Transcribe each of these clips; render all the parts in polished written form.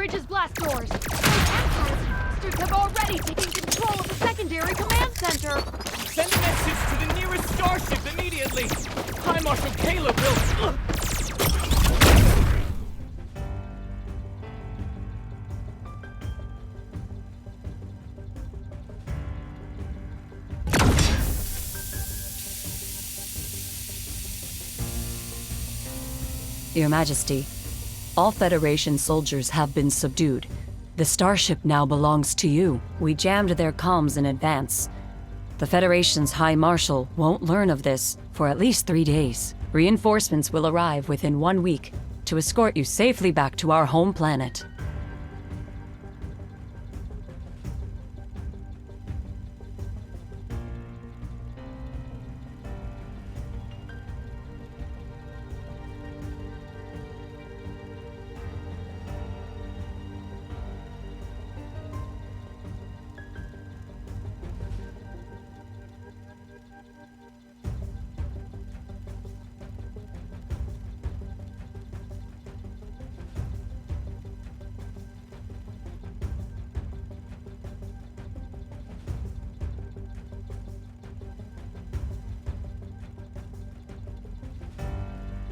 bridge's blast doors. Those Empire bastards have already taken control of the secondary command center. Send a message to the nearest starship immediately. High Marshal Caleb will... Your Majesty, all Federation soldiers have been subdued. The starship now belongs to you. We jammed their comms in advance. The Federation's High Marshal won't learn of this for at least 3 days. Reinforcements will arrive within 1 week to escort you safely back to our home planet.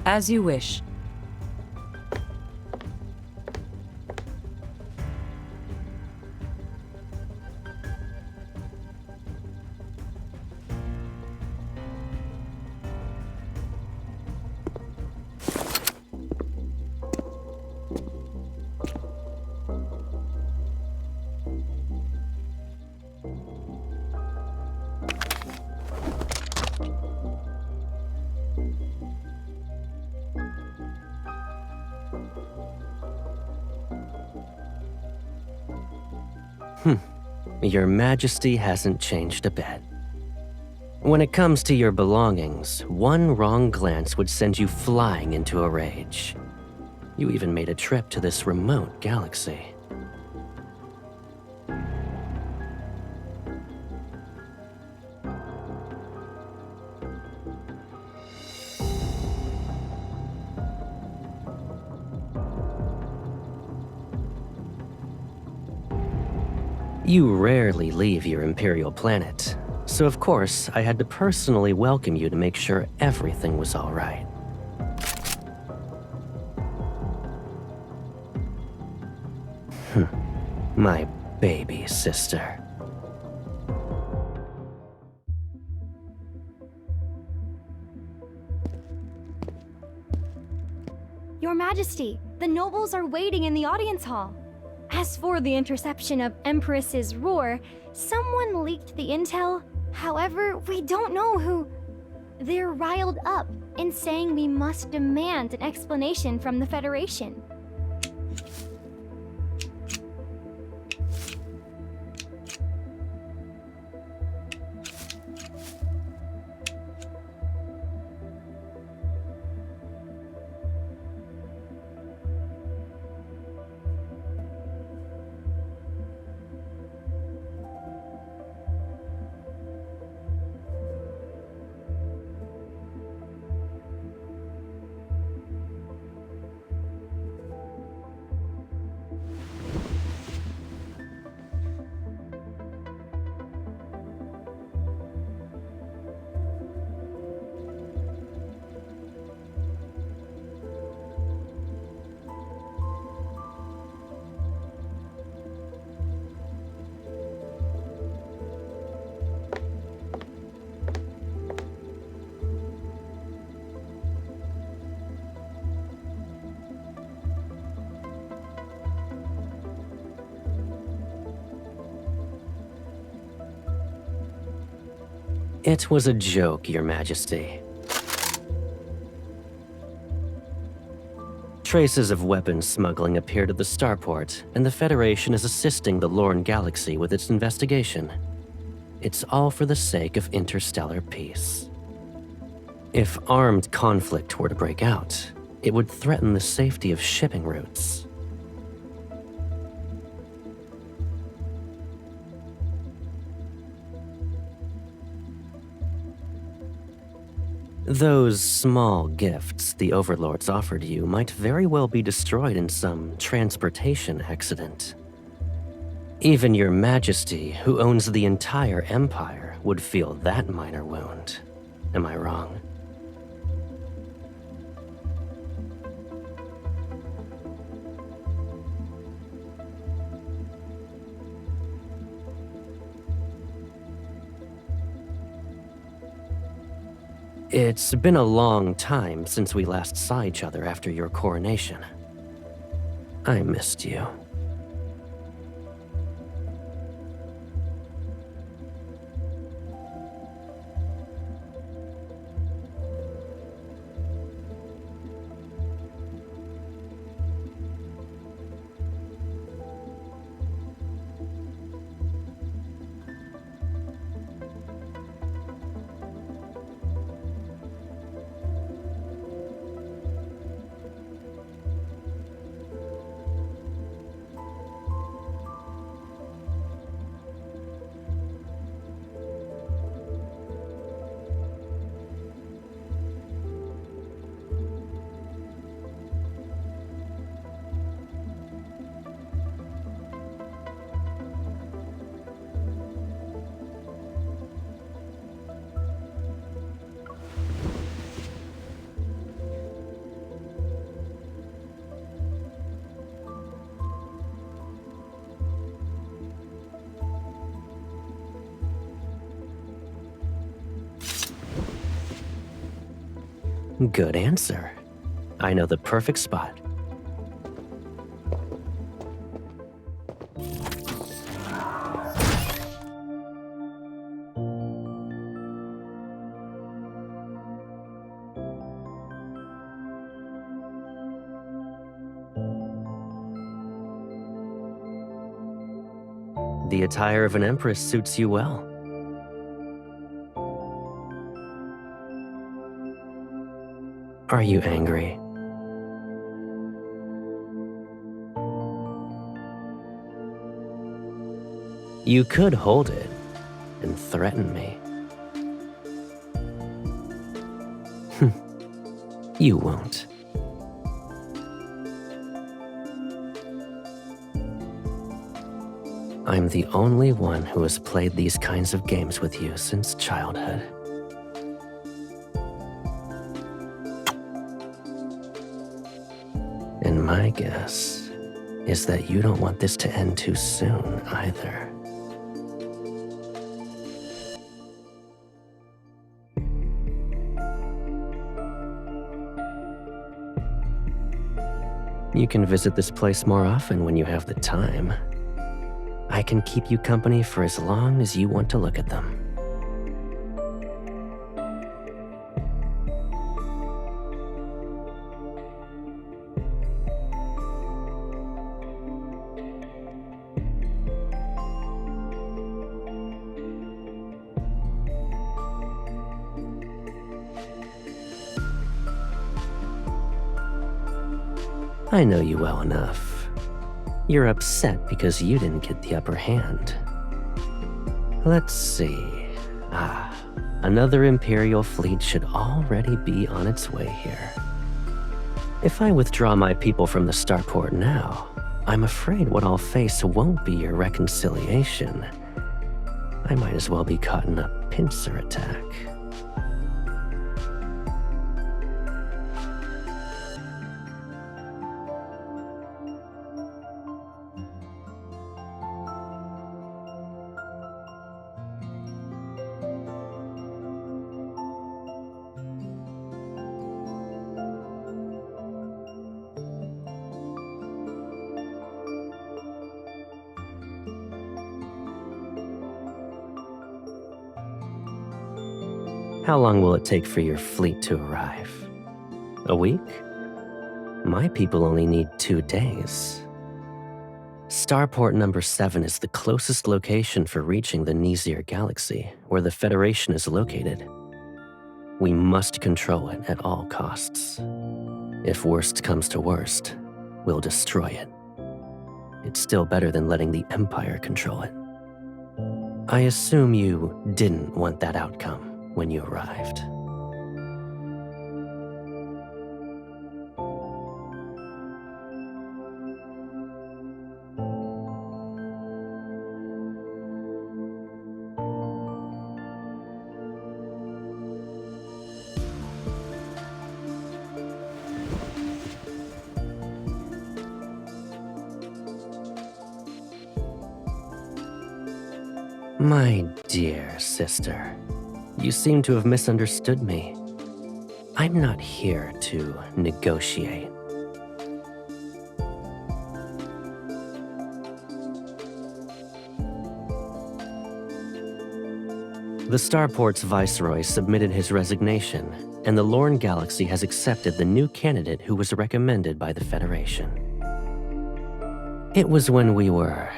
As you wish. Your Majesty hasn't changed a bit. When it comes to your belongings, one wrong glance would send you flying into a rage. You even made a trip to this remote galaxy. You rarely leave your Imperial planet, so of course I had to personally welcome you to make sure everything was all right. My baby sister. Your Majesty, the nobles are waiting in the audience hall. As for the interception of Empress's roar, someone leaked the intel. However, we don't know who. They're riled up in saying we must demand an explanation from the Federation. It was a joke, Your Majesty. Traces of weapons smuggling appeared at the starport, and the Federation is assisting the Lorne Galaxy with its investigation. It's all for the sake of interstellar peace. If armed conflict were to break out, it would threaten the safety of shipping routes. Those small gifts the overlords offered you might very well be destroyed in some transportation accident. Even your majesty, who owns the entire empire, would feel that minor wound. Am I wrong? It's been a long time since we last saw each other after your coronation. I missed you. Good answer. I know the perfect spot. The attire of an empress suits you well. Are you angry? You could hold it and threaten me. You won't. I'm the only one who has played these kinds of games with you since childhood. And my guess is that you don't want this to end too soon either. You can visit this place more often when you have the time. I can keep you company for as long as you want to look at them. I know you well enough. You're upset because you didn't get the upper hand. Let's see. Another Imperial fleet should already be on its way here. If I withdraw my people from the starport now, I'm afraid what I'll face won't be your reconciliation. I might as well be caught in a pincer attack. How long will it take for your fleet to arrive? A week? My people only need 2 days. Starport number 7 is the closest location for reaching the Nizir galaxy, where the Federation is located. We must control it at all costs. If worst comes to worst, we'll destroy it. It's still better than letting the Empire control it. I assume you didn't want that outcome when you arrived. My dear sister, you seem to have misunderstood me. I'm not here to negotiate. The Starport's viceroy submitted his resignation, and the Lorne Galaxy has accepted the new candidate who was recommended by the Federation. It was when we were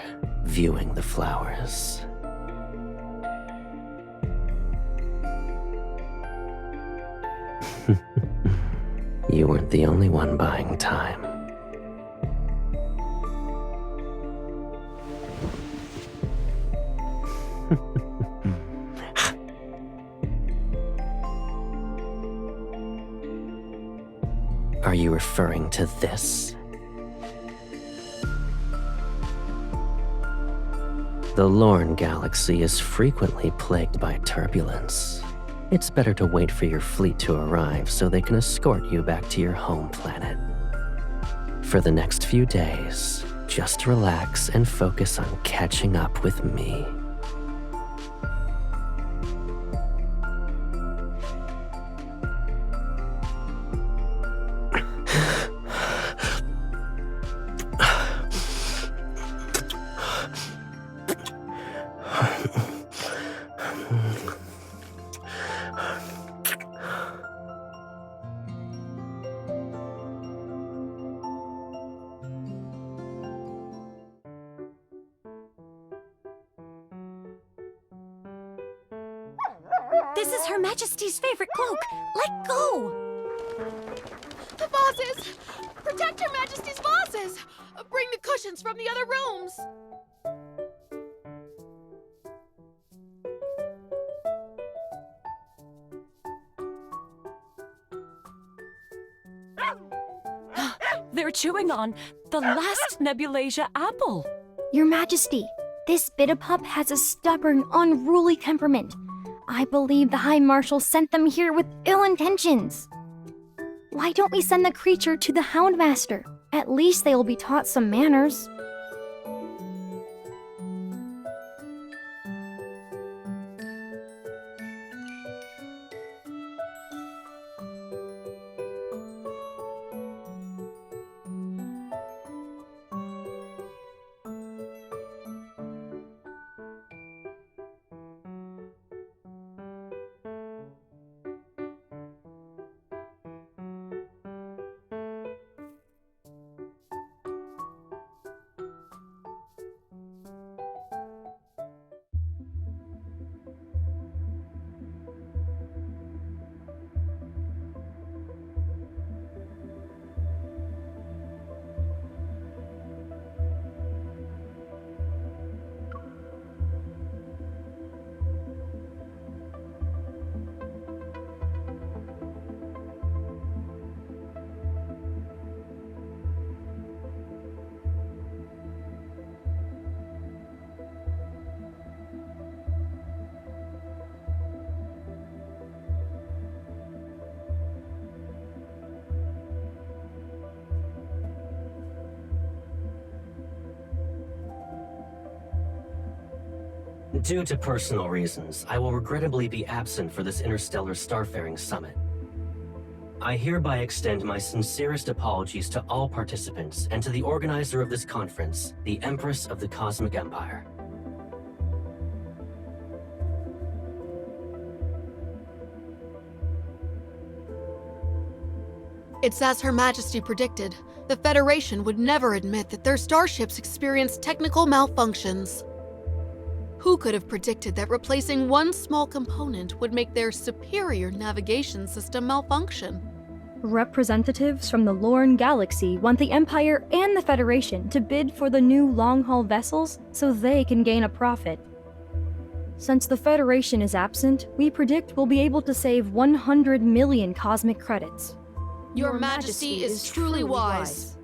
viewing the flowers. You weren't the only one buying time. Are you referring to this? The Lorne Galaxy is frequently plagued by turbulence. It's better to wait for your fleet to arrive so they can escort you back to your home planet. For the next few days, just relax and focus on catching up with me. This is Her Majesty's favorite cloak. Let go! The vases! Protect Her Majesty's vases! Bring the cushions from the other rooms! They're chewing on the last Nebulasia apple. Your Majesty, this Bitapup has a stubborn, unruly temperament. I believe the High Marshal sent them here with ill intentions. Why don't we send the creature to the Houndmaster? At least they will be taught some manners. Due to personal reasons, I will regrettably be absent for this interstellar starfaring summit. I hereby extend my sincerest apologies to all participants and to the organizer of this conference, the Empress of the Cosmic Empire. It's as Her Majesty predicted. The Federation would never admit that their starships experienced technical malfunctions. Who could have predicted that replacing one small component would make their superior navigation system malfunction? Representatives from the Lorne Galaxy want the Empire and the Federation to bid for the new long-haul vessels so they can gain a profit. Since the Federation is absent, we predict we'll be able to save 100 million cosmic credits. Your Majesty is truly wise.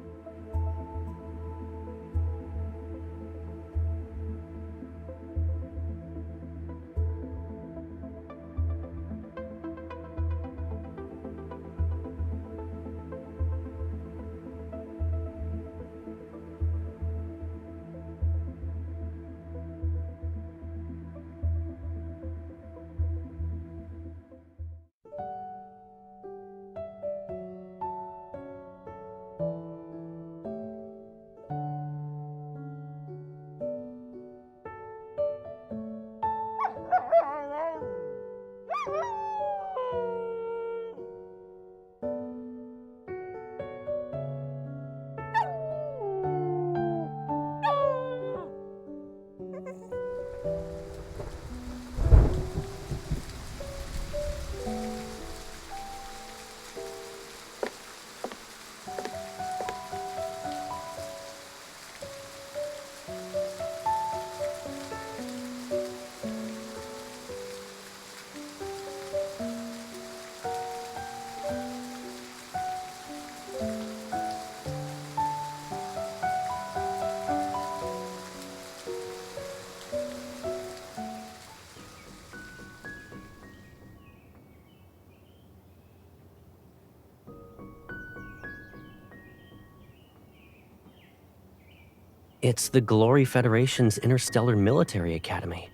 It's the Glory Federation's Interstellar Military Academy.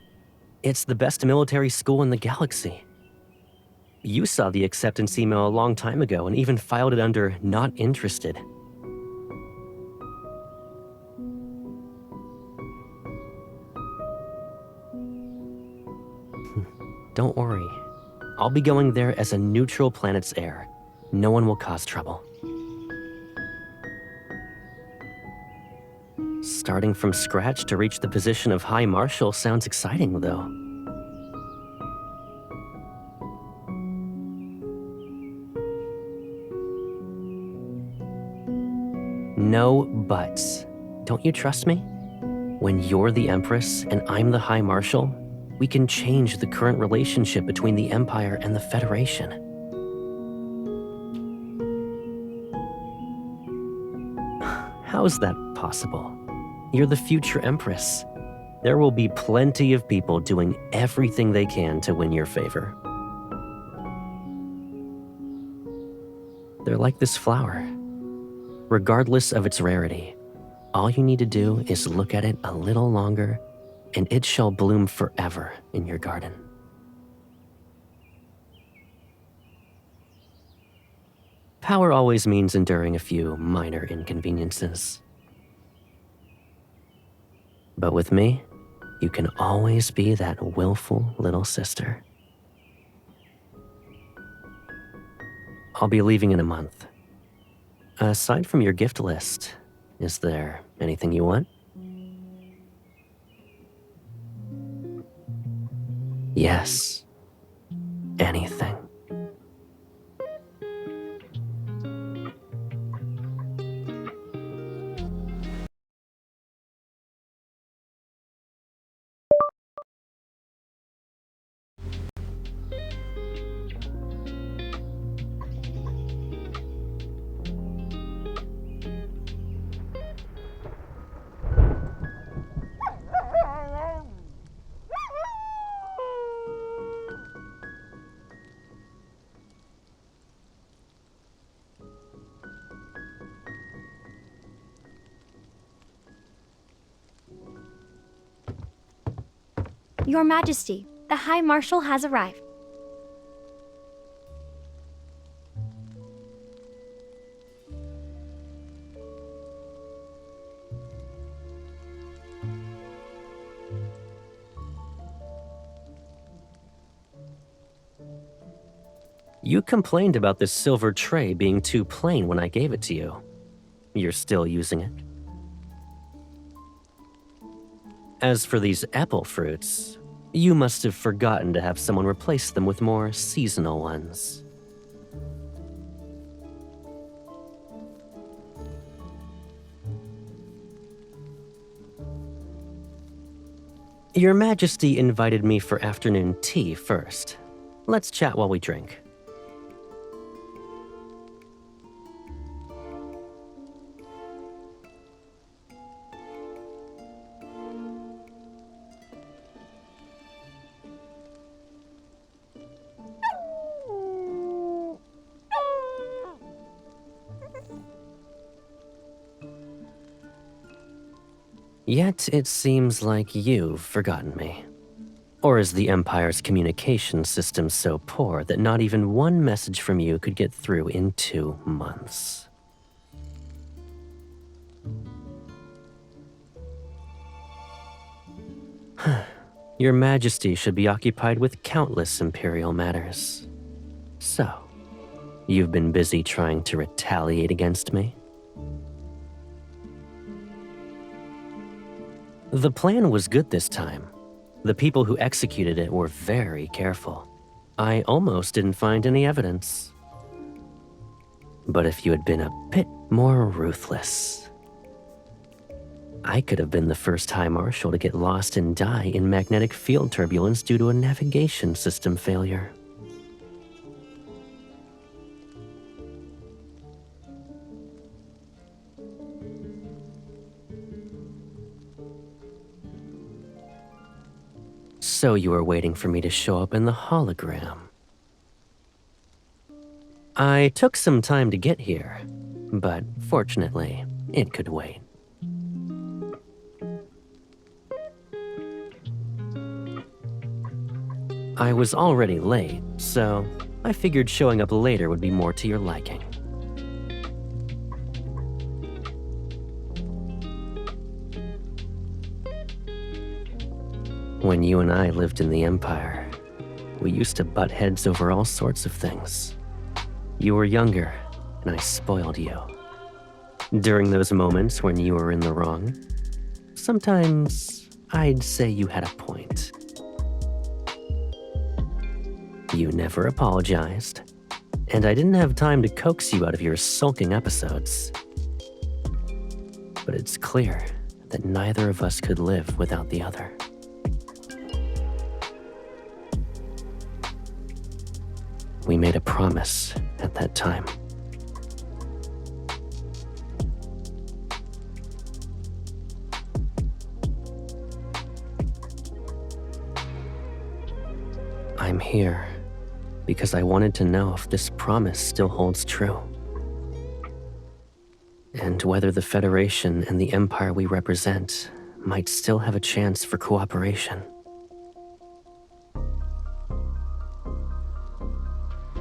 It's the best military school in the galaxy. You saw the acceptance email a long time ago and even filed it under not interested. Don't worry. I'll be going there as a neutral planet's heir. No one will cause trouble. Starting from scratch to reach the position of High Marshal sounds exciting, though. No buts. Don't you trust me? When you're the Empress and I'm the High Marshal, we can change the current relationship between the Empire and the Federation. How's that possible? You're the future Empress. There will be plenty of people doing everything they can to win your favor. They're like this flower. Regardless of its rarity, all you need to do is look at it a little longer, and it shall bloom forever in your garden. Power always means enduring a few minor inconveniences. But with me, you can always be that willful little sister. I'll be leaving in a month. Aside from your gift list, is there anything you want? Yes, anything. Your Majesty, the High Marshal has arrived. You complained about this silver tray being too plain when I gave it to you. You're still using it? As for these apple fruits, you must have forgotten to have someone replace them with more seasonal ones. Your Majesty invited me for afternoon tea first. Let's chat while we drink. Yet it seems like you've forgotten me. Or is the Empire's communication system so poor that not even one message from you could get through in 2 months? Your Majesty should be occupied with countless Imperial matters. So, you've been busy trying to retaliate against me? The plan was good this time. The people who executed it were very careful. I almost didn't find any evidence. But if you had been a bit more ruthless, I could have been the first High Marshal to get lost and die in magnetic field turbulence due to a navigation system failure. So you were waiting for me to show up in the hologram. I took some time to get here, but fortunately, it could wait. I was already late, so I figured showing up later would be more to your liking. When you and I lived in the Empire, we used to butt heads over all sorts of things. You were younger, and I spoiled you. During those moments when you were in the wrong, sometimes I'd say you had a point. You never apologized, and I didn't have time to coax you out of your sulking episodes. But it's clear that neither of us could live without the other. We made a promise at that time. I'm here because I wanted to know if this promise still holds true. And whether the Federation and the Empire we represent might still have a chance for cooperation.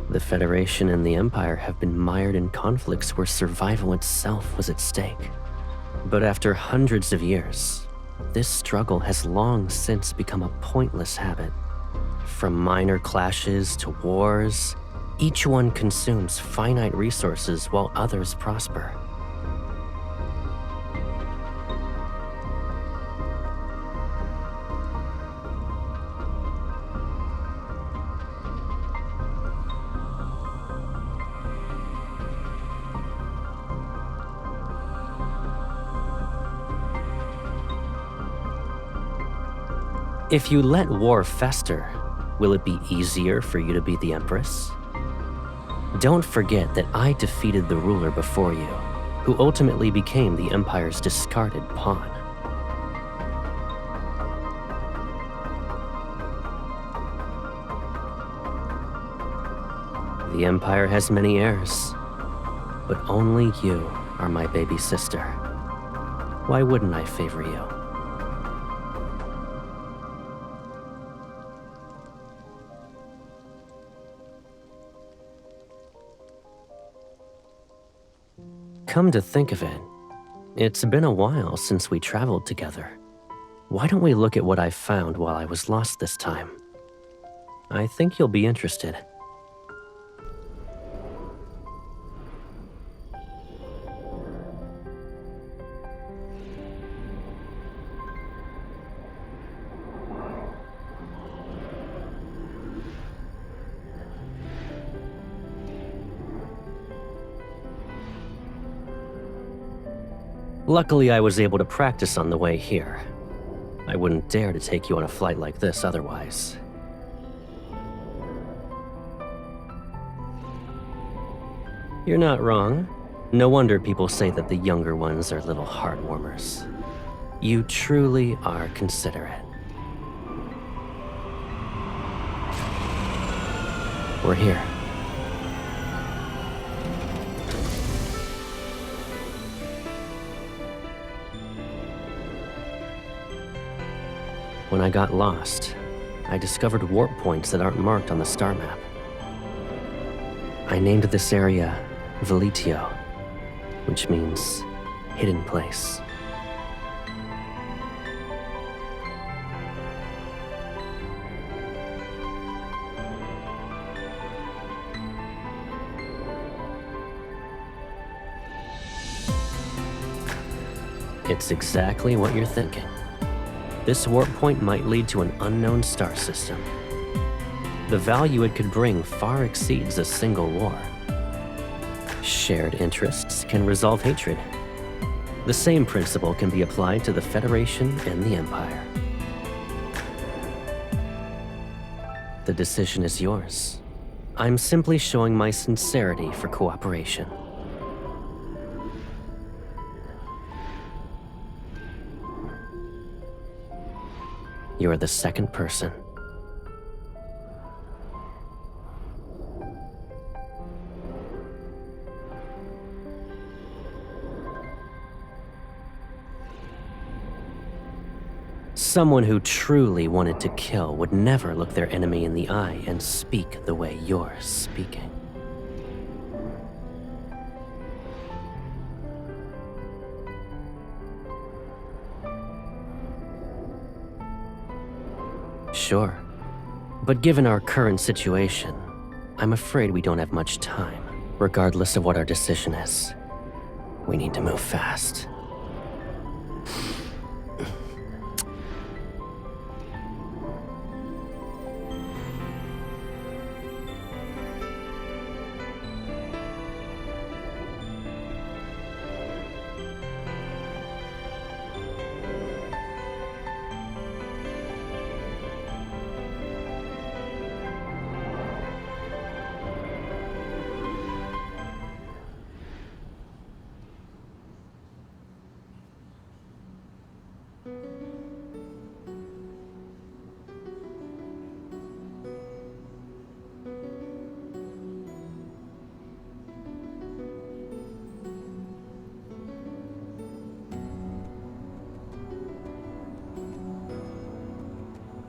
The Federation and the Empire have been mired in conflicts where survival itself was at stake. But after hundreds of years, this struggle has long since become a pointless habit. From minor clashes to wars, each one consumes finite resources while others prosper. If you let war fester, will it be easier for you to be the Empress? Don't forget that I defeated the ruler before you, who ultimately became the Empire's discarded pawn. The Empire has many heirs, but only you are my baby sister. Why wouldn't I favor you? Come to think of it, it's been a while since we traveled together. Why don't we look at what I found while I was lost this time? I think you'll be interested. Luckily, I was able to practice on the way here. I wouldn't dare to take you on a flight like this otherwise. You're not wrong. No wonder people say that the younger ones are little heartwarmers. You truly are considerate. We're here. When I got lost, I discovered warp points that aren't marked on the star map. I named this area Veletio, which means hidden place. It's exactly what you're thinking. This warp point might lead to an unknown star system. The value it could bring far exceeds a single war. Shared interests can resolve hatred. The same principle can be applied to the Federation and the Empire. The decision is yours. I'm simply showing my sincerity for cooperation. You're the second person. Someone who truly wanted to kill would never look their enemy in the eye and speak the way you're speaking. Sure. But given our current situation, I'm afraid we don't have much time, regardless of what our decision is. We need to move fast.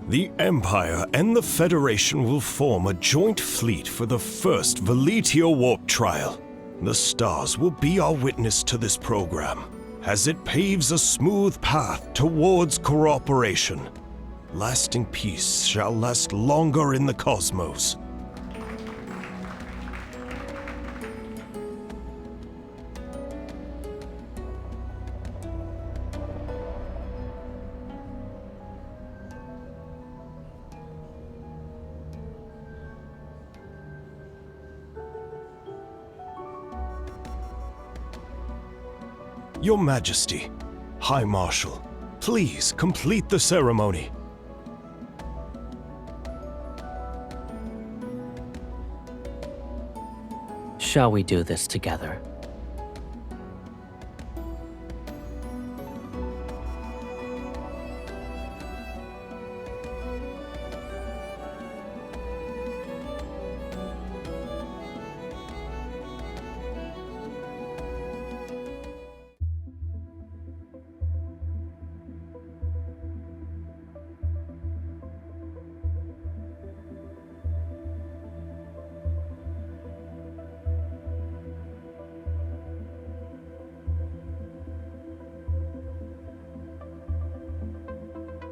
The Empire and the Federation will form a joint fleet for the first Veletio warp trial. The stars will be our witness to this program, as it paves a smooth path towards cooperation. Lasting peace shall last longer in the cosmos. Your Majesty, High Marshal, please complete the ceremony. Shall we do this together?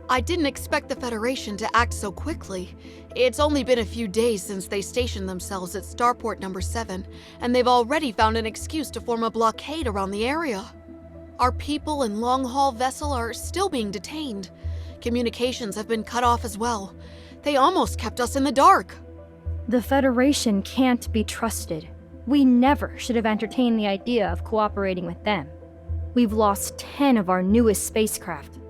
I didn't expect the Federation to act so quickly. It's only been a few days since they stationed themselves at Starport number 7, and they've already found an excuse to form a blockade around the area. Our people and long-haul vessel are still being detained. Communications have been cut off as well. They almost kept us in the dark. The Federation can't be trusted. We never should have entertained the idea of cooperating with them. We've lost 10 of our newest spacecraft.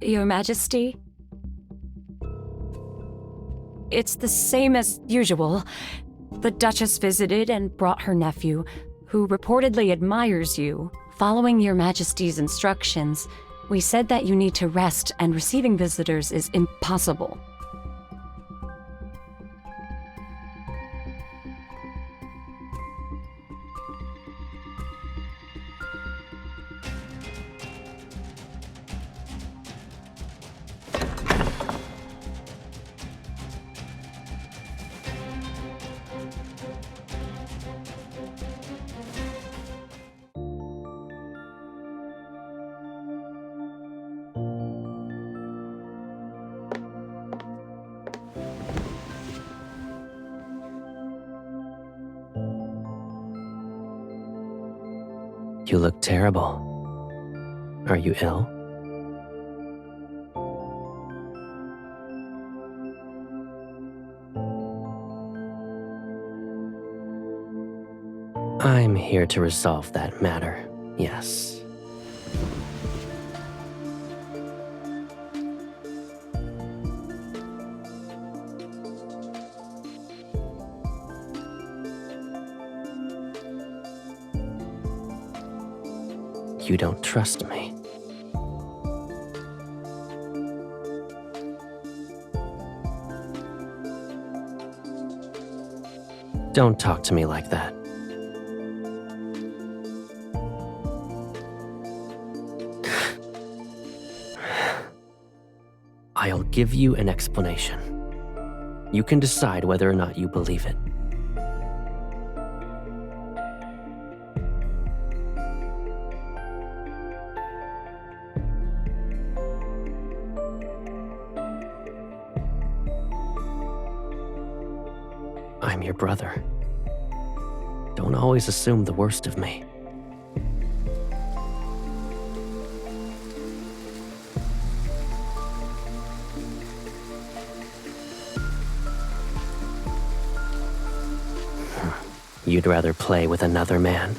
Your Majesty? It's the same as usual. The Duchess visited and brought her nephew, who reportedly admires you. Following Your Majesty's instructions, we said that you need to rest and receiving visitors is impossible. You look terrible. Are you ill? I'm here to resolve that matter, yes. You don't trust me. Don't talk to me like that. I'll give you an explanation. You can decide whether or not you believe it. I'm your brother. Don't always assume the worst of me. You'd rather play with another man?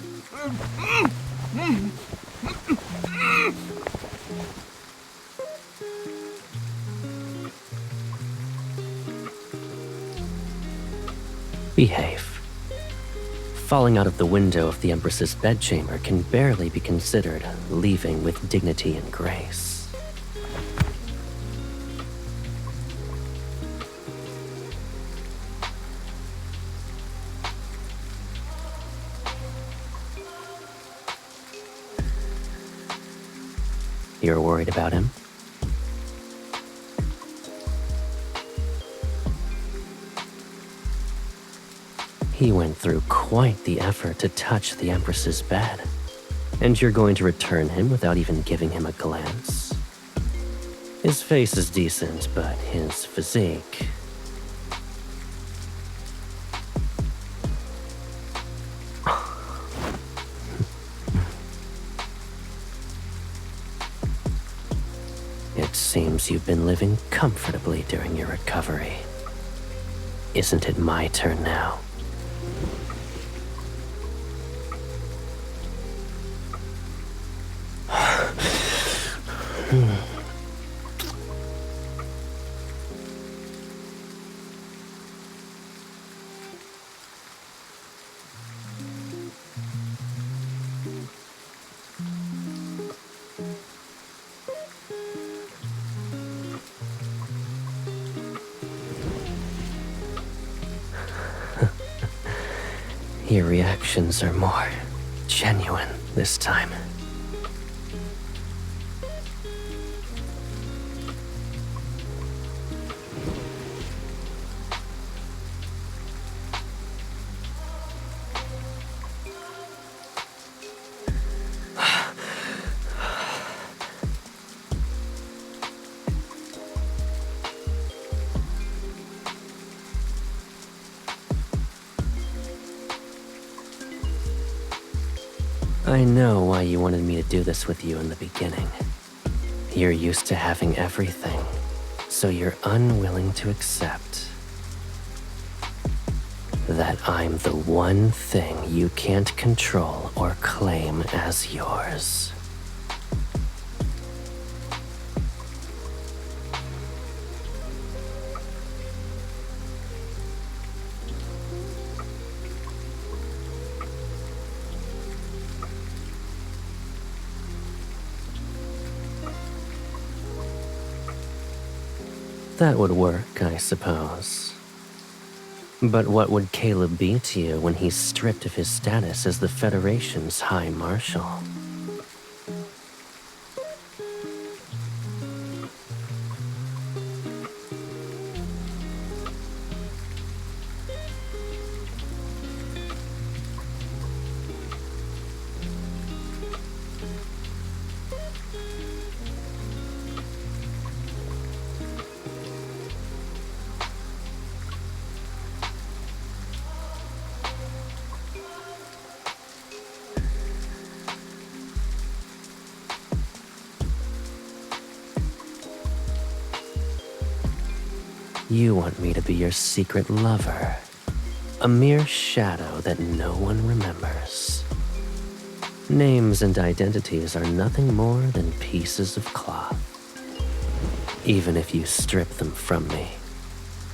Behave. Falling out of the window of the Empress's bedchamber can barely be considered leaving with dignity and grace. You're worried about him? He went through quite the effort to touch the Empress's bed. And you're going to return him without even giving him a glance? His face is decent, but his physique... It seems you've been living comfortably during your recovery. Isn't it my turn now? Your reactions are more genuine this time. I know why you wanted me to do this with you in the beginning. You're used to having everything, so you're unwilling to accept that I'm the one thing you can't control or claim as yours. That would work, I suppose. But what would Caleb be to you when he's stripped of his status as the Federation's High Marshal? You want me to be your secret lover. A mere shadow that no one remembers. Names and identities are nothing more than pieces of cloth. Even if you strip them from me,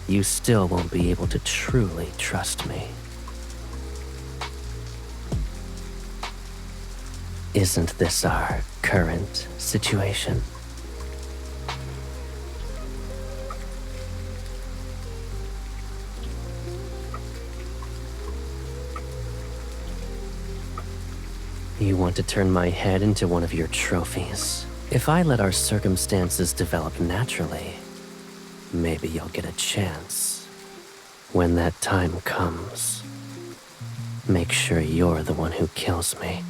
you still won't be able to truly trust me. Isn't this our current situation? You want to turn my head into one of your trophies? If I let our circumstances develop naturally, maybe you'll get a chance. When that time comes, make sure you're the one who kills me.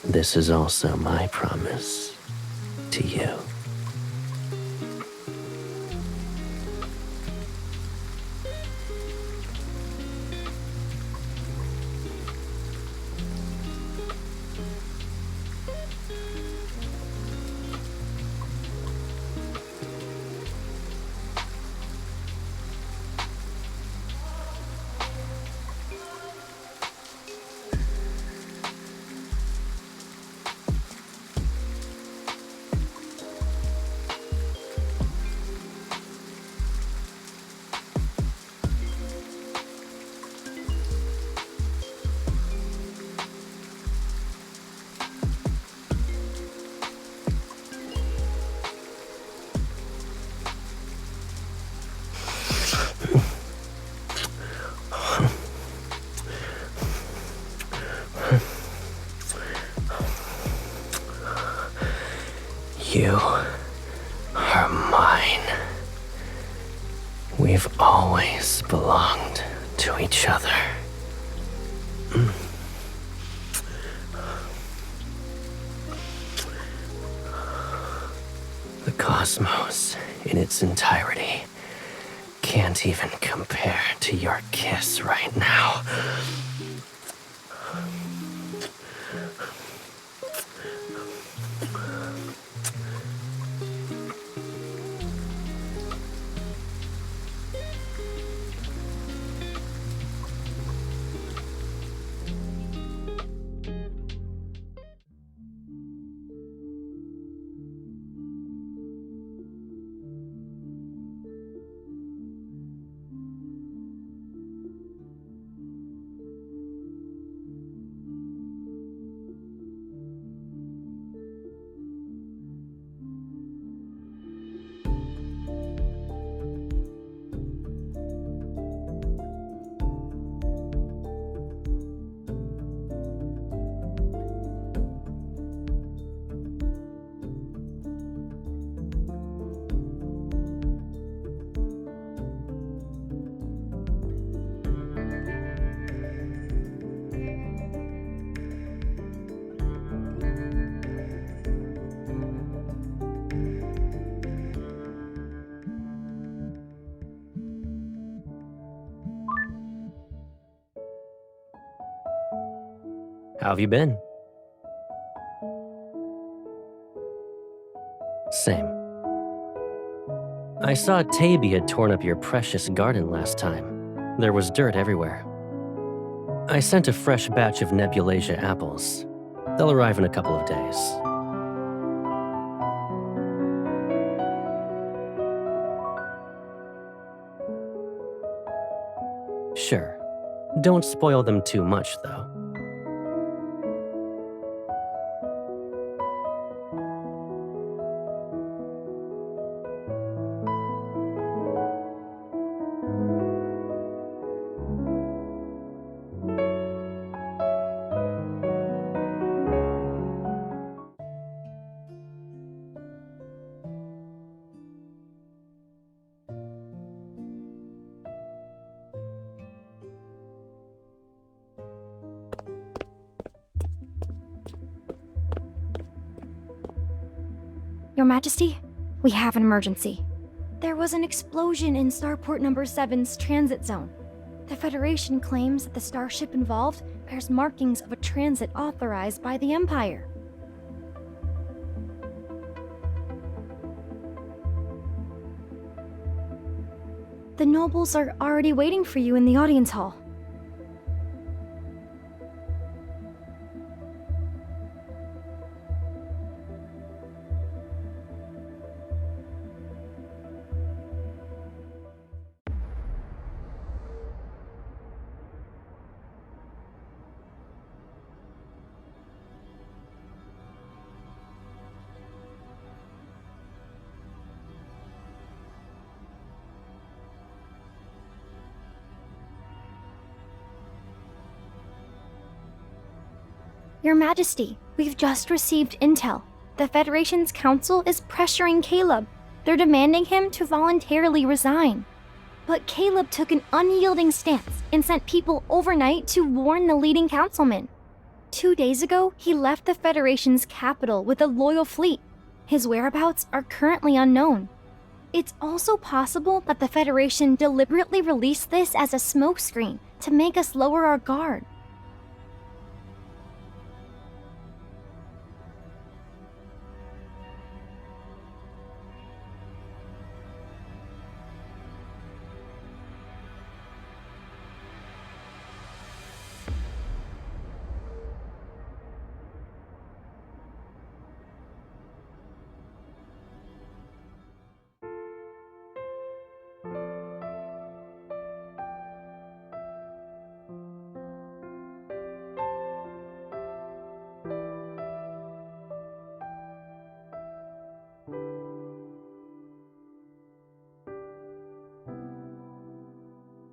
This is also my promise to you. You are mine. We've always belonged to each other. The cosmos in its entirety can't even compare to your kiss right now. How have you been? Same. I saw Taby had torn up your precious garden last time. There was dirt everywhere. I sent a fresh batch of Nebulasia apples. They'll arrive in a couple of days. Sure. Don't spoil them too much, though. Your Majesty, we have an emergency. There was an explosion in Starport Number 7's transit zone. The Federation claims that the starship involved bears markings of a transit authorized by the Empire. The nobles are already waiting for you in the audience hall. Your Majesty, we've just received intel. The Federation's council is pressuring Caleb. They're demanding him to voluntarily resign. But Caleb took an unyielding stance and sent people overnight to warn the leading councilman. 2 days ago, he left the Federation's capital with a loyal fleet. His whereabouts are currently unknown. It's also possible that the Federation deliberately released this as a smokescreen to make us lower our guard.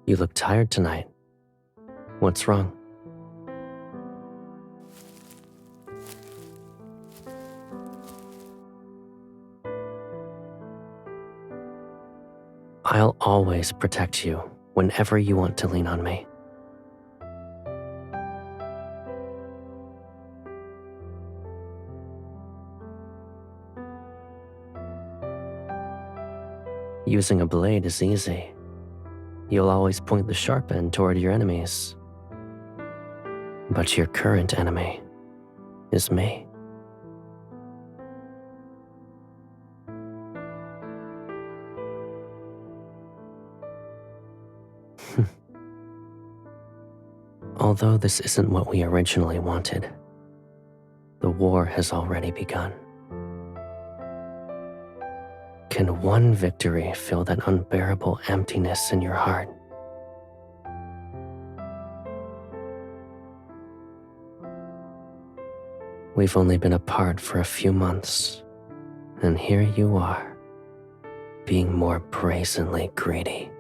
You look tired tonight. What's wrong? I'll always protect you whenever you want to lean on me. Using a blade is easy. You'll always point the sharp end toward your enemies. But your current enemy is me. Although this isn't what we originally wanted, the war has already begun. Can one victory fill that unbearable emptiness in your heart? We've only been apart for a few months, and here you are, being more brazenly greedy.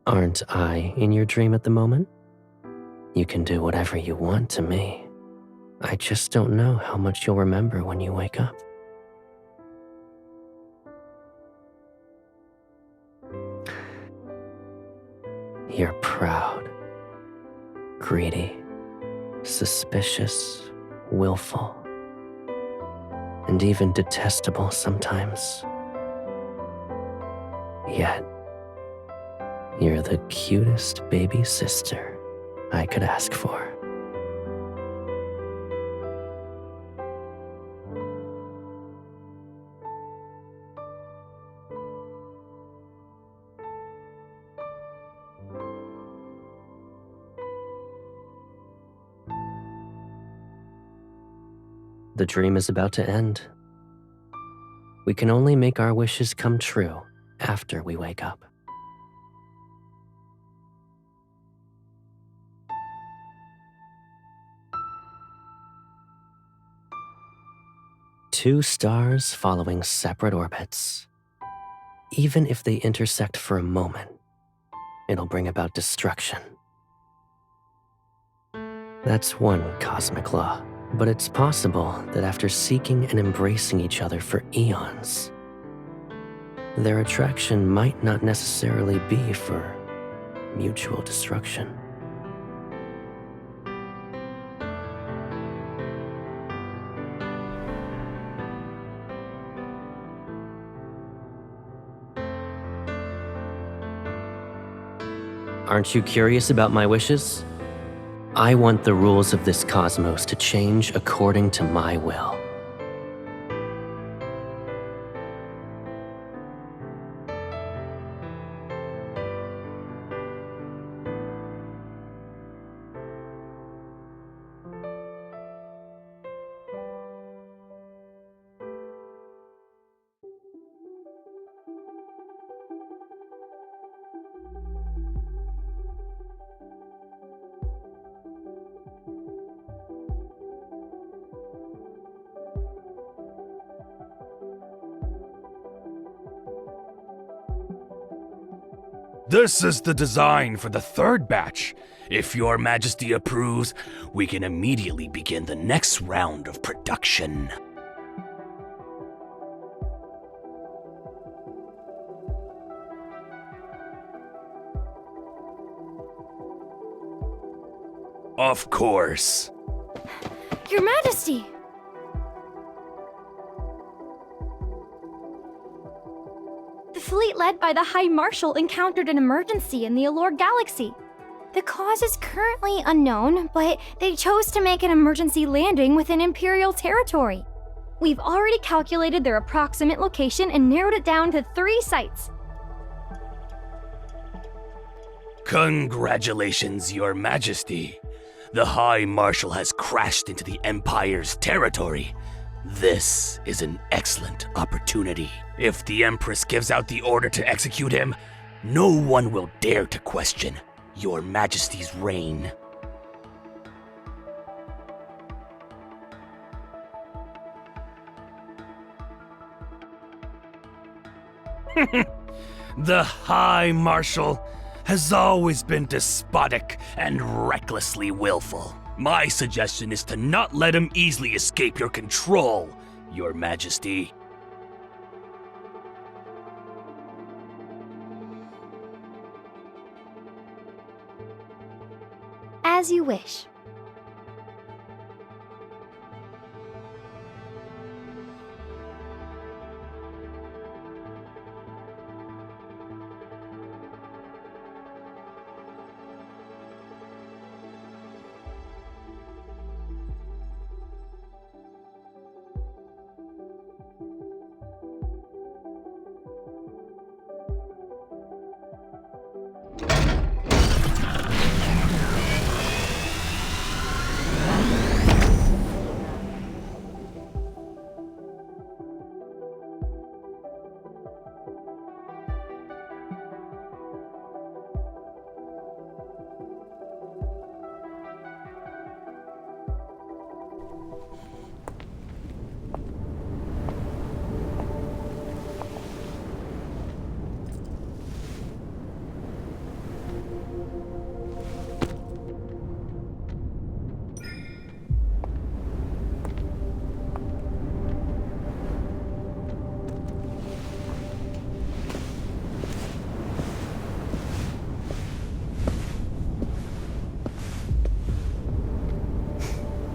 Aren't I in your dream at the moment? You can do whatever you want to me. I just don't know how much you'll remember when you wake up. You're proud, greedy, suspicious, willful, and even detestable sometimes. Yet, you're the cutest baby sister I could ask for. The dream is about to end. We can only make our wishes come true after we wake up. Two stars following separate orbits. Even if they intersect for a moment, it'll bring about destruction. That's one cosmic law, but it's possible that after seeking and embracing each other for eons, their attraction might not necessarily be for mutual destruction. Aren't you curious about my wishes? I want the rules of this cosmos to change according to my will. This is the design for the third batch. If Your Majesty approves, we can immediately begin the next round of production. Of course. Your Majesty! The fleet led by the High Marshal encountered an emergency in the Allure Galaxy. The cause is currently unknown, but they chose to make an emergency landing within Imperial territory. We've already calculated their approximate location and narrowed it down to 3 sites. Congratulations, Your Majesty. The High Marshal has crashed into the Empire's territory. This is an excellent opportunity. If the Empress gives out the order to execute him, no one will dare to question Your Majesty's reign. The High Marshal has always been despotic and recklessly willful. My suggestion is to not let him easily escape your control, Your Majesty. As you wish.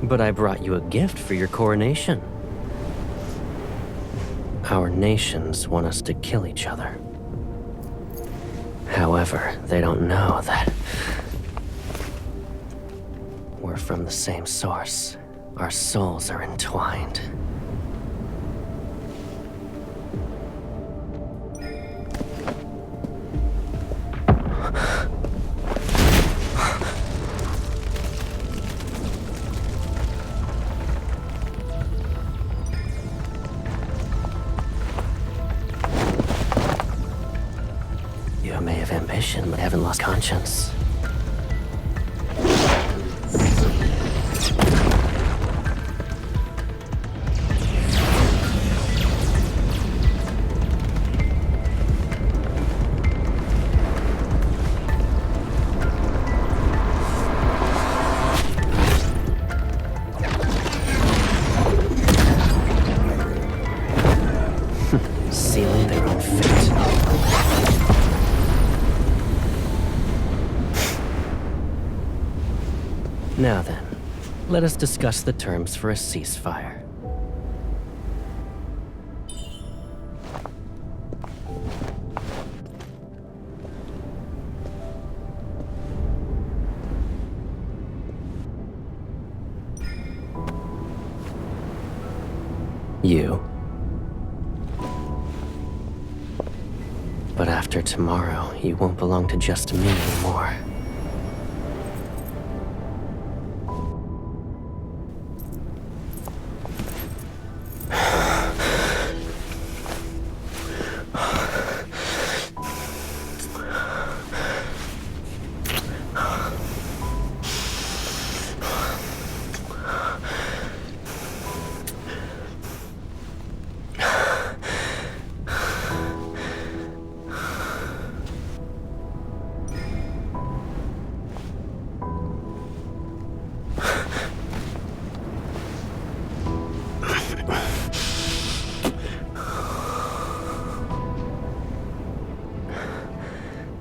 But I brought you a gift for your coronation. Our nations want us to kill each other. However, they don't know that we're from the same source. Our souls are entwined. You may have ambition, but haven't lost conscience. Sealing their own fate. Now then, let us discuss the terms for a ceasefire. You. But after tomorrow, you won't belong to just me anymore.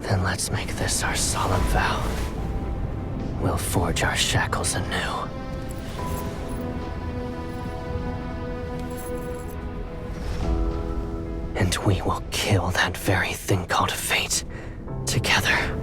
Then let's make this our solemn vow. We'll forge our shackles anew. And we will kill that very thing called fate together.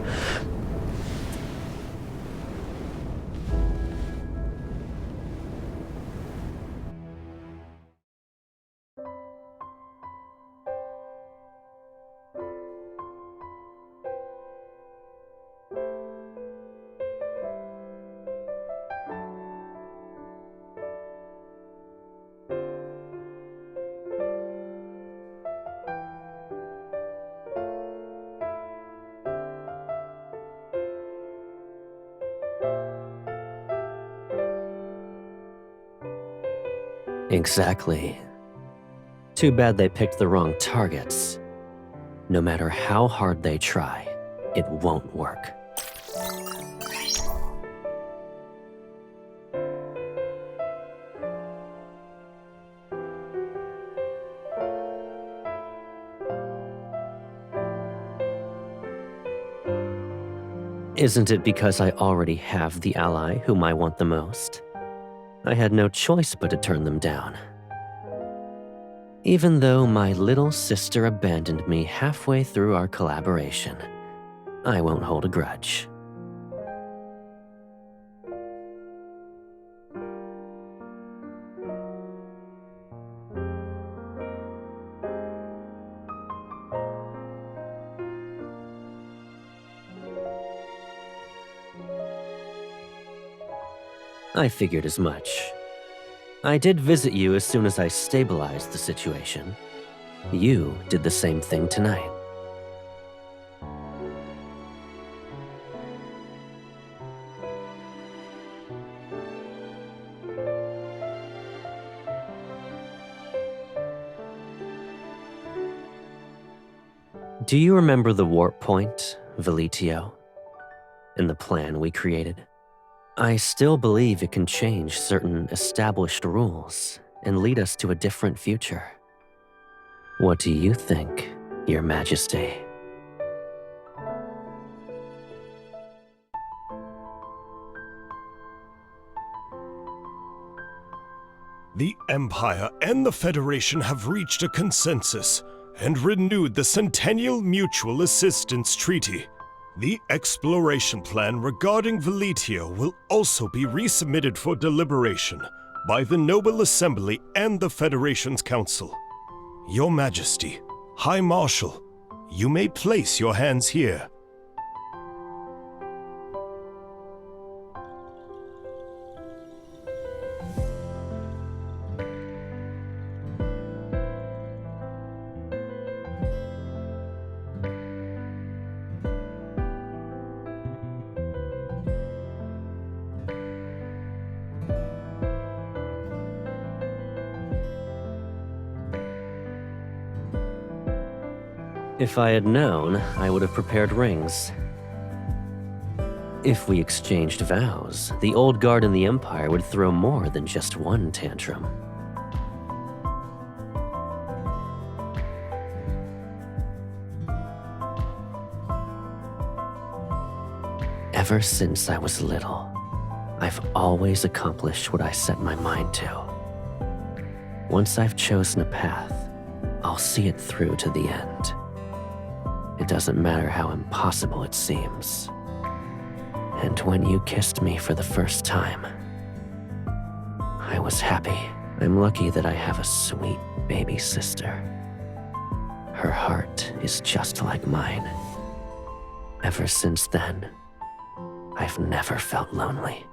Exactly. Too bad they picked the wrong targets. No matter how hard they try, it won't work. Isn't it because I already have the ally whom I want the most? I had no choice but to turn them down. Even though my little sister abandoned me halfway through our collaboration, I won't hold a grudge. I figured as much. I did visit you as soon as I stabilized the situation. You did the same thing tonight. Do you remember the warp point, Veletio? And the plan we created? I still believe it can change certain established rules and lead us to a different future. What do you think, Your Majesty? The Empire and the Federation have reached a consensus and renewed the Centennial Mutual Assistance Treaty. The exploration plan regarding Veletio will also be resubmitted for deliberation by the Noble Assembly and the Federation's Council. Your Majesty, High Marshal, you may place your hands here. If I had known, I would have prepared rings. If we exchanged vows, the old guard in the Empire would throw more than just one tantrum. Ever since I was little, I've always accomplished what I set my mind to. Once I've chosen a path, I'll see it through to the end. It doesn't matter how impossible it seems. And when you kissed me for the first time, I was happy. I'm lucky that I have a sweet baby sister. Her heart is just like mine. Ever since then, I've never felt lonely.